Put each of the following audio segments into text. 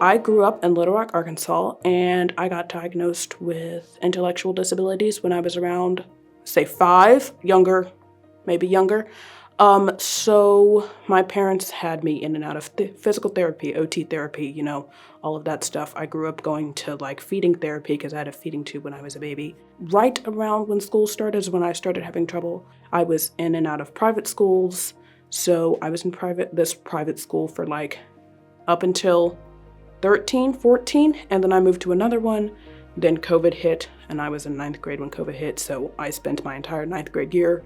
I grew up in Little Rock, Arkansas, and I got diagnosed with intellectual disabilities when I was around, say 5, younger, maybe younger. So my parents had me in and out of physical therapy, OT therapy, all of that stuff. I grew up going to like feeding therapy because I had a feeding tube when I was a baby. Right around when school started is when I started having trouble. I was in and out of private schools. So I was in this private school for like up until 13, 14, and then I moved to another one. Then COVID hit, and I was in 9th grade when COVID hit, so I spent my entire 9th grade year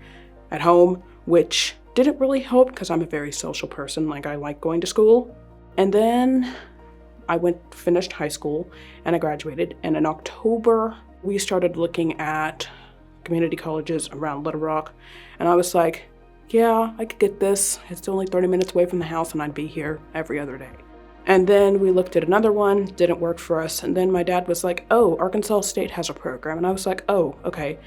at home, which didn't really help because I'm a very social person. Like, I like going to school. And then I finished high school, and I graduated, and in October, we started looking at community colleges around Little Rock, and I was like, yeah, I could get this. It's only 30 minutes away from the house, and I'd be here every other day. And then we looked at another one, didn't work for us. And then my dad was like, oh, Arkansas State has a program. And I was like, oh, okay.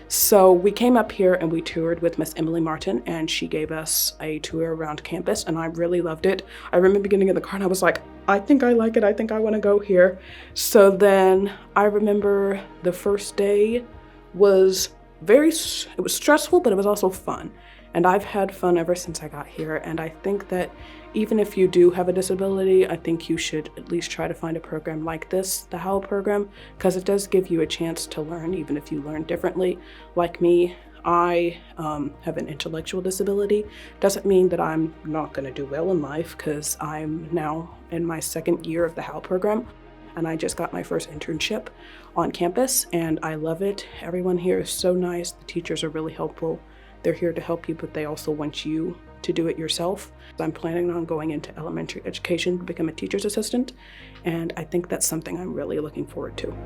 So we came up here and we toured with Miss Emily Martin, and she gave us a tour around campus, and I really loved it. I remember getting in the car and I was like, I think I like it. I think I want to go here. So then I remember the first day was it was stressful, but it was also fun. And I've had fun ever since I got here. And I think that even if you do have a disability, I think you should at least try to find a program like this, the H.O.W.L program, because it does give you a chance to learn, even if you learn differently. Like me, I have an intellectual disability. Doesn't mean that I'm not going to do well in life, because I'm now in my 2nd year of the H.O.W.L program. And I just got my first internship on campus, and I love it. Everyone here is so nice. The teachers are really helpful. They're here to help you, but they also want you to do it yourself. I'm planning on going into elementary education to become a teacher's assistant, and I think that's something I'm really looking forward to.